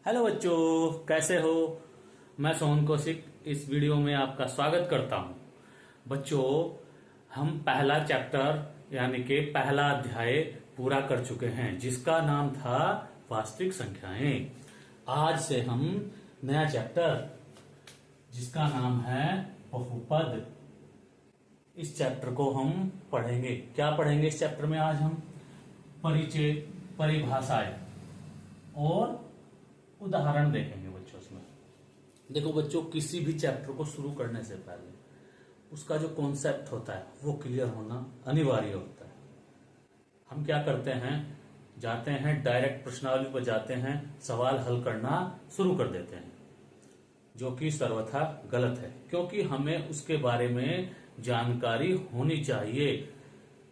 Hello बच्चों, कैसे हो। मैं सोहन कौशिक इस वीडियो में आपका स्वागत करता हूं। बच्चों, हम पहला चैप्टर यानी कि पहला अध्याय पूरा कर चुके हैं जिसका नाम था वास्तविक संख्याएं। आज से हम नया चैप्टर जिसका नाम है बहुपद, इस चैप्टर को हम पढ़ेंगे। क्या पढ़ेंगे इस चैप्टर में? आज हम परिचय, परिभाषाएं और उदाहरण देखेंगे बच्चों। इसमें देखो बच्चों, किसी भी चैप्टर को शुरू करने से पहले उसका जो कॉन्सेप्ट होता है वो क्लियर होना अनिवार्य होता है। हम क्या करते हैं, जाते हैं डायरेक्ट प्रश्नावली पर, जाते हैं सवाल हल करना शुरू कर देते हैं, जो कि सर्वथा गलत है, क्योंकि हमें उसके बारे में जानकारी होनी चाहिए।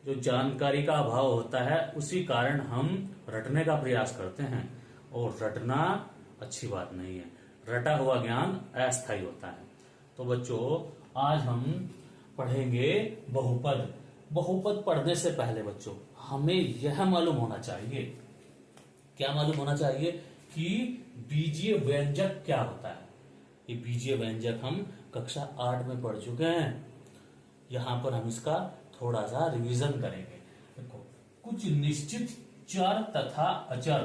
जो जानकारी का अभाव होता है उसी कारण हम रटने का प्रयास करते हैं, और रटना अच्छी बात नहीं है। रटा हुआ ज्ञान अस्थायी होता है। तो बच्चों, आज हम पढ़ेंगे बहुपद। बहुपद पढ़ने से पहले बच्चों हमें यह मालूम होना चाहिए, क्या मालूम होना चाहिए कि बीजीय व्यंजक क्या होता है। ये बीजीय व्यंजक हम कक्षा 8 में पढ़ चुके हैं। यहां पर हम इसका थोड़ा सा रिवीजन करेंगे। देखो, कुछ निश्चित चर तथा अचर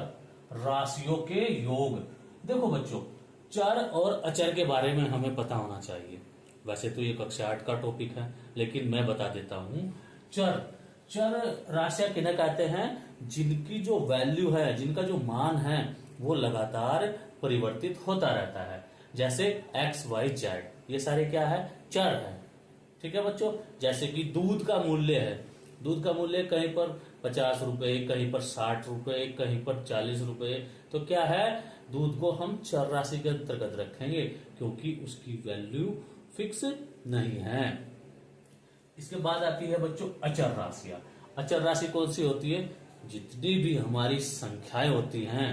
राशियों के योग। देखो बच्चों, चर और अचर के बारे में हमें पता होना चाहिए। वैसे तो ये कक्षा 8 का टॉपिक है, लेकिन मैं बता देता हूं। चर चर राशियां किन्हें कहते हैं? जिनकी जो वैल्यू है, जिनका जो मान है वो लगातार परिवर्तित होता रहता है। जैसे एक्स वाई जेड, ये सारे क्या है? चर है। ठीक है बच्चों। जैसे कि दूध का मूल्य है, दूध का मूल्य कहीं पर 50 रुपए, कहीं पर 60 रुपए, कहीं पर 40 रुपए। तो क्या है, दूध को हम चर राशि के अंतर्गत रखेंगे, क्योंकि उसकी वैल्यू फिक्स नहीं है। इसके बाद आती है बच्चों अचर राशियां। अचर राशि कौन सी होती है? जितनी भी हमारी संख्याएं होती हैं,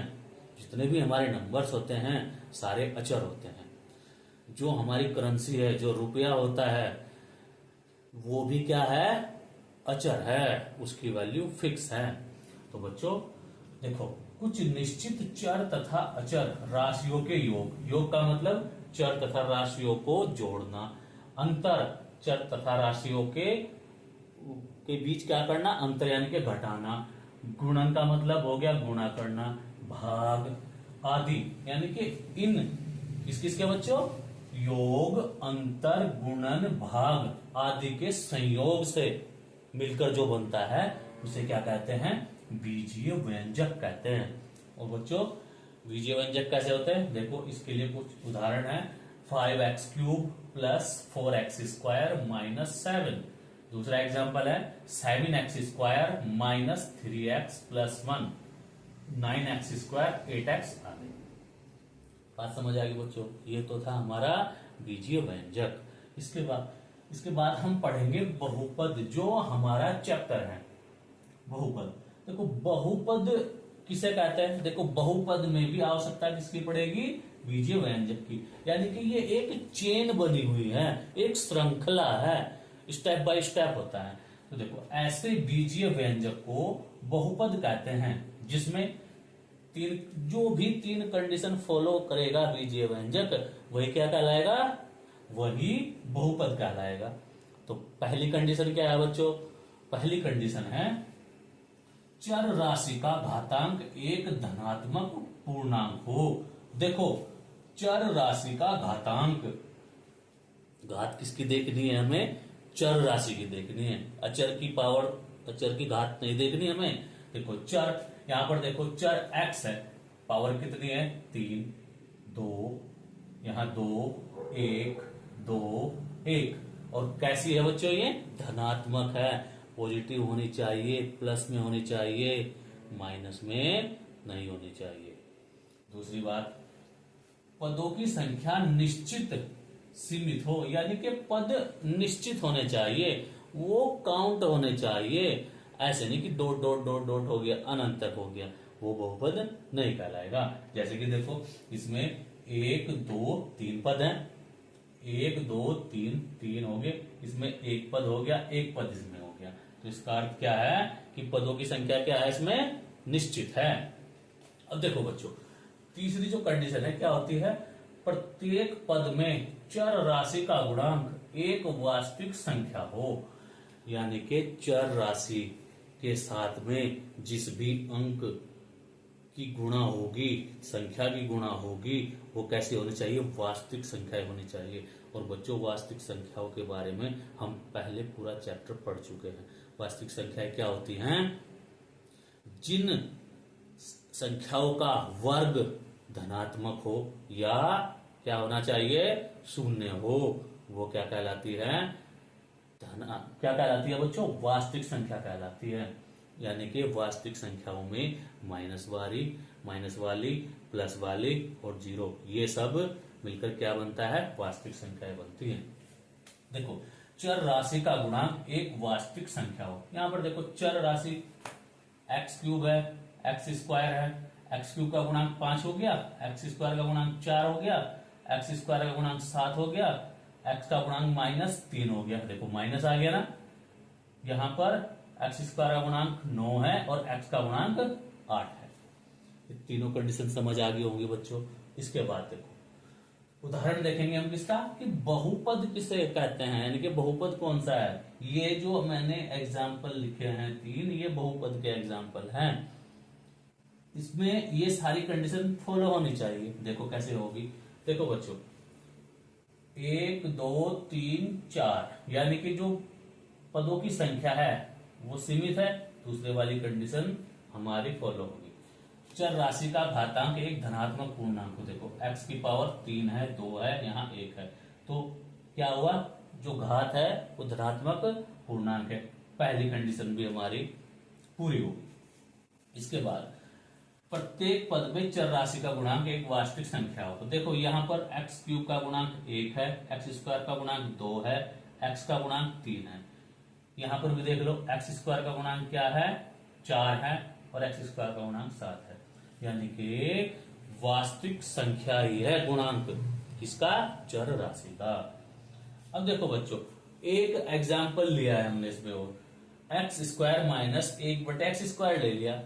जितने भी हमारे नंबर्स होते हैं, सारे अचर होते हैं। जो हमारी करेंसी है, जो रुपया होता है, वो भी क्या है? अचर है, उसकी वैल्यू फिक्स है। तो बच्चों देखो, कुछ निश्चित चर तथा अचर राशियों के योग। योग का मतलब चर तथा राशियों को जोड़ना। अंतर चर तथा राशियों के बीच क्या करना? अंतर यानी कि घटाना। गुणन का मतलब हो गया गुणा करना। भाग आदि यानी कि इन किसके बच्चों? योग, अंतर, गुणन, भाग आदि के संयोग से मिलकर जो बनता है उसे क्या कहते हैं? बीजीय व्यंजक कहते हैं। और बच्चों, बीजीय व्यंजक कैसे होते हैं? देखो, इसके लिए कुछ उदाहरण है। 5x³ plus 4x² minus 7। दूसरा एग्जांपल है 7x² minus 3x plus 1, 9x² 8x आदि। बात समझ आ गई बच्चों? ये तो था हमारा बीजीय व्यंजक। इसके बाद हम पढ़ेंगे बहुपद, जो हमारा चैप्टर है बहुपद। देखो, बहुपद किसे कहते हैं? देखो, बहुपद में भी आवश्यकता किसकी पड़ेगी? बीजीय व्यंजक की। यानी कि ये एक चेन बनी हुई है, एक श्रृंखला है, स्टेप बाय स्टेप होता है। तो देखो, ऐसे बीजीय व्यंजक को बहुपद कहते हैं, जिसमें जो भी तीन कंडीशन फॉलो करेगा बीजीय व्यंजक, वही क्या कहलाएगा? वही बहुपद कहलाएगा। तो पहली कंडीशन क्या है बच्चों? पहली कंडीशन है चर राशि का घातांक एक धनात्मक पूर्णांक हो। देखो, चर राशि का घातांक, घात किसकी देखनी है हमें? चर राशि की देखनी है। अचर की पावर, अचर की घात नहीं देखनी हमें। देखो, चर, यहां पर देखो चर x है, पावर कितनी है? 3, 2, यहां 2, 1, 2, 1। और कैसी है बच्चों? ये धनात्मक है, पॉजिटिव होनी चाहिए, प्लस में होनी चाहिए, माइनस में नहीं होनी चाहिए। दूसरी बात, पदों की संख्या निश्चित सीमित हो, यानी कि पद निश्चित होने चाहिए, वो काउंट होने चाहिए। ऐसे नहीं कि डॉट डॉट डॉट डॉट हो गया, अनंत तक हो गया, वो बहुपद नहीं कहलाएगा। जैसे कि देखो, इसमें 1, 2, 3 पद हैं। 1, 2, 3, 3 हो गए, इसमें एक पद हो गया, एक पद इसमें हो गया। तो इसका अर्थ क्या है कि पदों की संख्या क्या है? इसमें निश्चित है। अब देखो बच्चों, तीसरी जो कंडीशन है क्या होती है, प्रत्येक पद में चर राशि का गुणांक एक वास्तविक संख्या हो। यानी कि चर राशि के साथ में जिस भी अंक की गुणा होगी, संख्या की गुणा होगी, वो कैसी होनी चाहिए, वास्तविक संख्याएं होनी चाहिए। और बच्चों वास्तविक संख्याओं के बारे में हम पहले पूरा चैप्टर पढ़ चुके हैं। वास्तविक संख्याएं क्या होती हैं, जिन संख्याओं का वर्ग धनात्मक हो या क्या होना चाहिए, शून्य हो, वो क्या कहलाती है, क्या कहलाती है बच्चों, वास्तविक संख्या कहलाती है। यानी कि वास्तविक संख्याओं में माइनस वाली, प्लस वाली और जीरो, ये सब मिलकर क्या बनता है, वास्तविक संख्याएं बनती हैं। देखो चर राशि का गुणांक एक वास्तविक संख्या हो। यहां पर देखो चर राशि एक्स क्यूब है, एक्स स्क्वायर है, एक्स क्यूब का गुणांक 5 हो गया, एक्स स्क्वायर का गुणांक 4 हो गया, एक्स स्क्वायर का गुणांक 7 हो गया, एक्स का गुणांक -3 हो गया। देखो माइनस आ गया ना, यहां पर एक्स स्क्वायर का गुणांक 9 है और एक्स का गुणांक 8 है। ये तीनों कंडीशन समझ आ गई होंगी बच्चों। इसके बाद देखो उदाहरण देखेंगे हम किसका, कि बहुपद किसे कहते हैं, यानी कि बहुपद कौन सा है। ये जो मैंने एग्जाम्पल लिखे हैं 3, ये बहुपद के एग्जाम्पल हैं। इसमें ये सारी कंडीशन फॉलो होनी चाहिए। देखो कैसे होगी, देखो बच्चों 1 2 3 4, यानी कि जो पदों की संख्या है वो सीमित है, दूसरे वाली कंडीशन हमारी फॉलो होगी। चर राशि का घातांक एक धनात्मक पूर्णांक हो। देखो x की पावर 3 है, 2 है, यहाँ 1 है, तो क्या हुआ, जो घात है वो धनात्मक पूर्णांक है। पहली कंडीशन भी हमारी पूरी होगी। इसके बाद प्रत्येक पद में चर राशि का गुणांक एक वास्तविक संख्या हो। तो देखो यहाँ पर एक्स क्यूब का गुणांक 1 है, एक्स स्क्वायर का गुणांक 2 है, एक्स का गुणांक 3 है। यहां पर भी देख लो एक्स स्क्वायर का गुणांक क्या है, 4 है, और एक्स स्क्वायर का गुणांक 7 है। यानी कि वास्तविक संख्या ही है गुणांक किसका, चर राशि का। अब देखो बच्चों एक एग्जाम्पल लिया है हमने इसमें, और x square minus 1/x square ले लिया।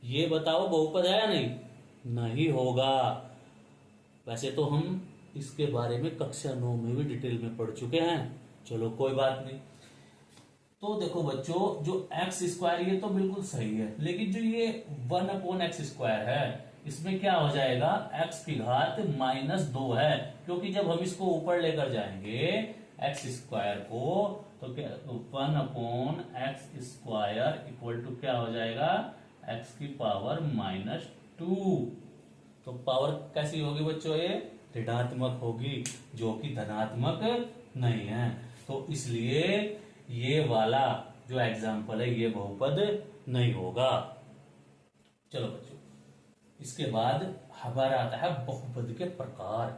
ये बताओ बहुपद है या नहीं, नहीं होगा। वैसे तो हम इसके बारे में कक्षा 9 में भी डिटेल में पढ़ चुके हैं, चलो कोई बात नहीं। तो देखो बच्चों जो एक्स स्क्वायर ये तो बिल्कुल सही है, लेकिन जो ये 1/x स्क्वायर है इसमें क्या हो जाएगा, x की घात -2 है, क्योंकि जब हम इसको ऊपर लेकर जाएंगे एक्स स्क्वायर को, तो क्या 1/x स्क्वायर इक्वल टू क्या हो जाएगा, x की पावर -2। तो पावर कैसी होगी बच्चों, ये ऋणात्मक होगी, जो कि धनात्मक नहीं है। तो इसलिए ये वाला जो एग्जाम्पल है ये बहुपद नहीं होगा। चलो बच्चों इसके बाद हमारा आता है बहुपद के प्रकार,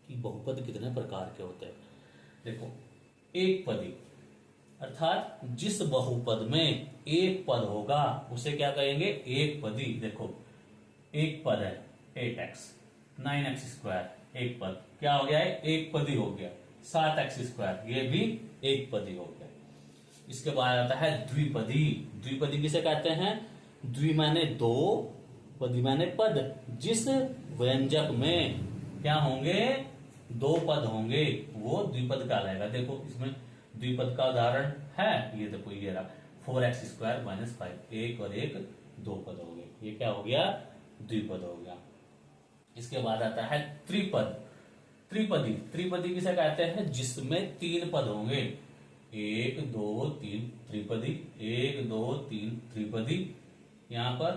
कि बहुपद कितने प्रकार के होते हैं। देखो एक पदी, अर्थात जिस बहुपद में एक पद होगा उसे क्या कहेंगे, एक पदी। देखो एक पद है 8x 9x स्क्वायर, एक पद क्या हो गया है, एक पदी हो गया। 7x स्क्वायर ये भी एक पदी हो गया। इसके बाद आता है द्विपदी। द्विपदी किसे कहते हैं, द्वि माने दो, पदी माने पद, जिस व्यंजक में क्या होंगे, दो पद होंगे वो द्विपद कहलाएगा। देखो इसमें द्विपद का उदाहरण है, ये देखो ये रहा 4x स्क्वायर -5, एक और एक दो पद हो गए, ये क्या हो गया, द्विपद हो गया। इसके बाद आता है त्रिपद। त्रिपदी, त्रिपदी किसे कहते हैं, जिसमें 3 पद होंगे, 1 2 3 त्रिपदी, 1 2 3 त्रिपदी। यहां पर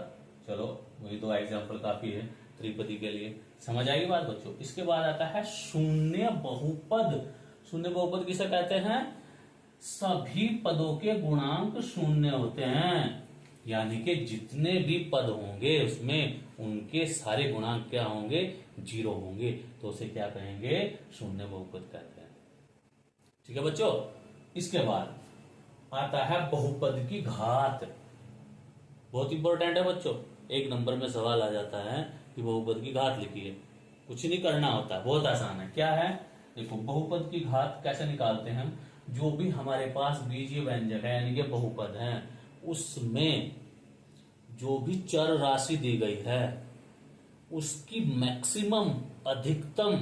चलो वही 2 एग्जाम्पल काफी है त्रिपदी के लिए, समझ आएगी बात बच्चों। इसके बाद आता है शून्य बहुपद। शून्य बहुपद किसे कहते हैं, सभी पदों के गुणांक शून्य होते हैं, यानी कि जितने भी पद होंगे उसमें उनके सारे गुणांक क्या होंगे, 0 होंगे, तो उसे क्या कहेंगे, शून्य बहुपद कहते हैं। ठीक है बच्चों। इसके बाद आता है बहुपद की घात। बहुत इंपॉर्टेंट है बच्चों, एक नंबर में सवाल आ जाता है कि बहुपद की घात लिखिए, कुछ नहीं करना होता, बहुत आसान है। क्या है, देखो बहुपद की घात कैसे निकालते हैं हम, जो भी हमारे पास बीजीय व्यंजक है यानी कि बहुपद है, उसमें जो भी चर राशि दी गई है उसकी मैक्सिमम अधिकतम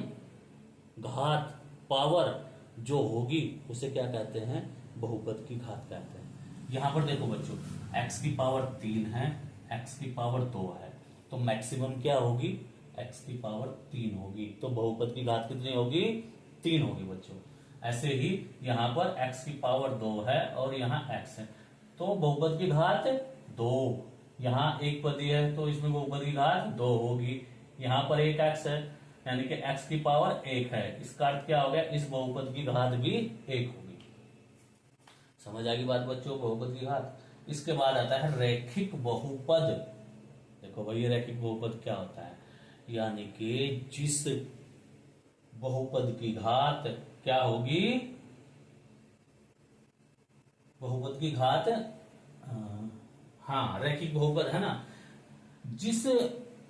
घात पावर जो होगी उसे क्या कहते हैं, बहुपद की घात कहते हैं। यहां पर देखो बच्चों, x की पावर 3 है, x की पावर 2 है, तो मैक्सिमम क्या होगी, x की पावर 3 होगी, तो बहुपद की घात कितनी होगी, 3 होगी बच्चों। ऐसे ही यहां पर x की पावर 2 है और यहाँ x है, तो बहुपद की घात 2। यहाँ एक पदी है तो इसमें बहुपद की घात 2 होगी। यहाँ पर एक x है यानी कि x की पावर 1 है, इसका अर्थ क्या हो गया, इस बहुपद की घात भी 1 होगी। समझ आ गई बात बच्चों, बहुपद की घात। इसके बाद आता है रैखिक बहुपद। देखो भाई ये रैखिक बहुपद क्या होता है, यानी कि जिस बहुपद की घात क्या होगी, बहुपद की घात, हाँ रैखिक बहुपद है ना, जिस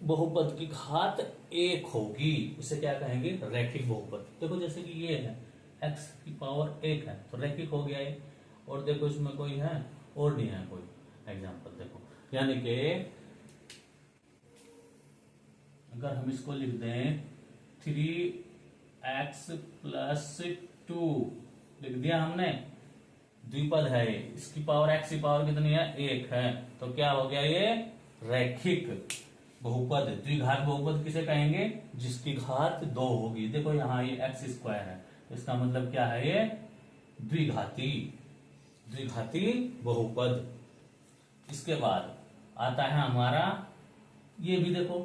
बहुपद की घात 1 होगी उसे क्या कहेंगे, रैखिक बहुपद। देखो जैसे कि ये है x की पावर 1 है तो रैखिक हो गया ये, और देखो इसमें कोई है और नहीं है कोई एग्जांपल, देखो यानी कि अगर हम इसको लिख दें 3x + 2 लिख दिया हमने, द्विपद है ये, इसकी पावर x की पावर कितनी है, 1 है, तो क्या हो गया ये रैखिक बहुपद। द्विघात बहुपद किसे कहेंगे, जिसकी घात 2 होगी। देखो यहाँ ये x² है, तो इसका मतलब क्या है, ये द्विघाती, द्विघाती बहुपद। इसके बाद आता है हमारा, ये भी देखो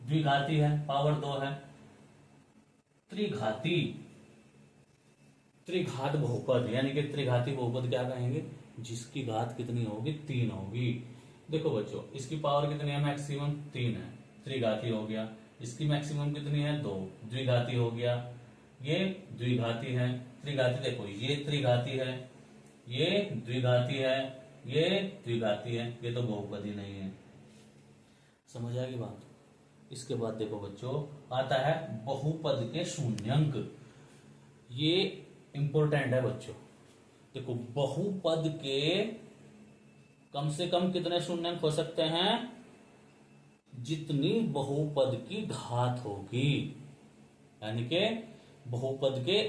द्विघाती है, पावर 2 है, त्रिघाती, त्रिघात बहुपद, यानी कि त्रिघाती बहुपद क्या कहेंगे, जिसकी घात कितनी होगी, 3 होगी। देखो बच्चों इसकी पावर कितनी है, मैक्सिमम 3 है, त्रिघाती हो गया। इसकी मैक्सिमम कितनी है, 2, द्विघाती हो गया। ये द्विघाती है, त्रिघाती, देखो ये त्रिघाती है, ये द्विघाती है, ये द्विघाती है, ये तो बहुपद ही नहीं है। समझ आएगी बात। इसके बाद देखो बच्चों आता है बहुपद के शून्यंक। ये इंपॉर्टेंट है बच्चों। देखो बहुपद के कम से कम कितने शून्यंक हो सकते हैं, जितनी बहुपद की घात होगी, यानी कि बहुपद के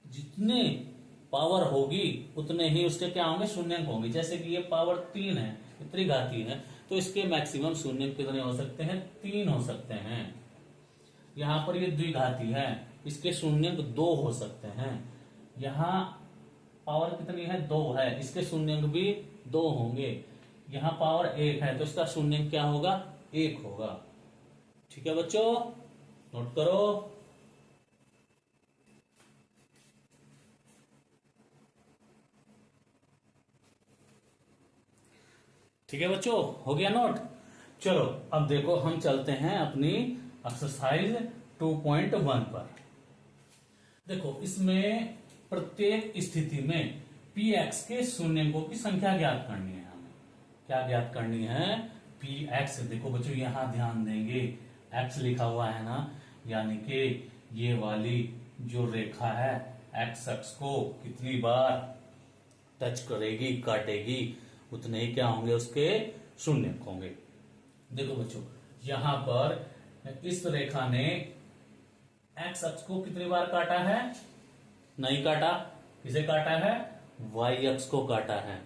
जितने पावर होगी उतने ही उसके क्या होंगे, शून्यंक होंगे। जैसे कि ये पावर 3 है, त्रिघाती है, तो इसके मैक्सिमम शून्यंक कितने हो सकते हैं, 3 हो सकते हैं। यहां पर ये द्विघाती है, इसके शून्यंक 2 हो सकते हैं। यहां पावर कितनी है, 2 है, इसके शून्यंक भी 2 होंगे। यहां पावर 1 है तो इसका शून्यंक क्या होगा, 1 होगा। ठीक है बच्चों, नोट करो। ठीक है बच्चों, हो गया नोट। चलो अब देखो हम चलते हैं अपनी एक्सरसाइज 2.1 पर। देखो इसमें प्रत्येक स्थिति में px के शून्यंकों की संख्या ज्ञात करनी है हमें। क्या ज्ञात करनी है, px। देखो बच्चों यहां ध्यान देंगे, x लिखा हुआ है ना, यानी कि ये वाली जो रेखा है x अक्ष को कितनी बार टच करेगी, काटेगी, उतने ही क्या होंगे, उसके शून्यंक होंगे। देखो बच्चों यहां पर इस रेखा ने x अक्ष को कितनी बार काटा है, नहीं काटा, किसे काटा है, y अक्ष को काटा है।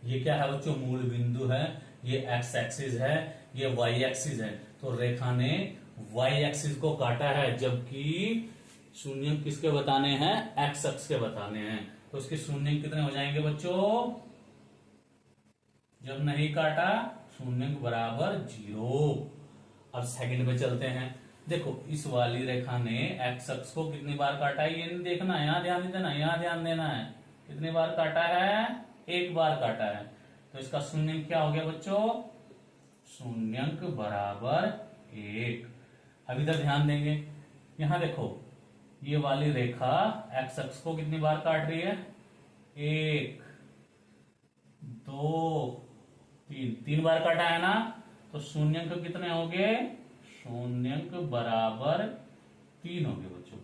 ये क्या है बच्चों, मूल बिंदु है, ये x एक्सिस है, ये y एक्सिस है, तो रेखा ने y एक्सिस को काटा है, जबकि शून्यंक किसके बताने हैं, x अक्ष के बताने हैं। तो इसके शून्यंक कितने हो जाएंगे बच्चों, जब नहीं काटा शून्यंक बराबर 0। अब सेकंड में चलते हैं। देखो इस वाली रेखा ने x अक्ष को कितनी बार काटा है, ये नहीं देखना, यहां ध्यान नहीं देना, यहां ध्यान देना है। कितनी बार काटा है, 1 बार काटा है, तो इसका शून्यंक क्या हो गया बच्चों, शून्यंक बराबर 1। अब इधर ध्यान देंगे, यहां देखो ये वाली रेखा x अक्ष को कितनी बार काट रही है, 1 2 3, 3 बार काटा है ना, तो शून्यंक कितने हो गए, शून्यंक बराबर 3 हो गए बच्चों।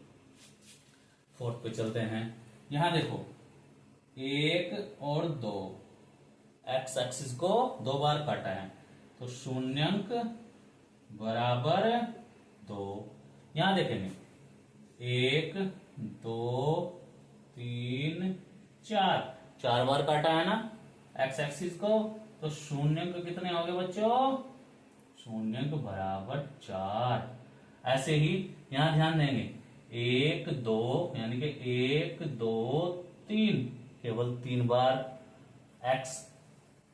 फोर्थ पे चलते हैं। यहां देखो 1 और 2, एक्स एक्सिस को 2 बार काटा है, तो शून्यंक बराबर 2। यहां देखेंगे 1 2 3 4, 4 बार काटा है ना एक्स एक्सिस को, तो शून्यंक कितने हो गए बच्चों? शून्यंक बराबर 4। ऐसे ही यहां ध्यान देंगे 1 2 यानी कि 1 2 3, केवल 3 बार एक्स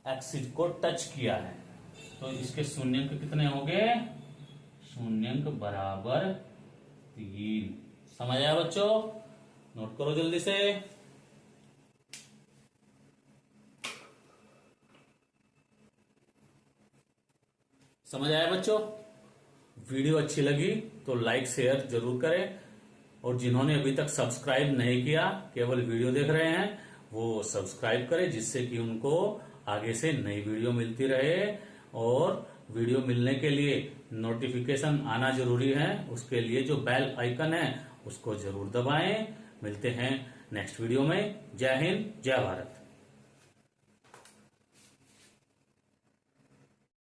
एक्सिस को टच किया है, तो इसके शून्यंक कितने हो गए? शून्यंक बराबर 3। समझ आया बच्चों? नोट करो जल्दी से। समझ आया बच्चों? वीडियो अच्छी लगी तो लाइक शेयर जरूर करें, और जिन्होंने अभी तक सब्सक्राइब नहीं किया, केवल वीडियो देख रहे हैं, वो सब्सक्राइब करें, जिससे कि उनको आगे से नई वीडियो मिलती रहे। और वीडियो मिलने के लिए नोटिफिकेशन आना जरूरी है, उसके लिए जो बेल आइकन है उसको जरूर दबाएं। मिलते हैं नेक्स्ट वीडियो में। जय हिंद, जय भारत।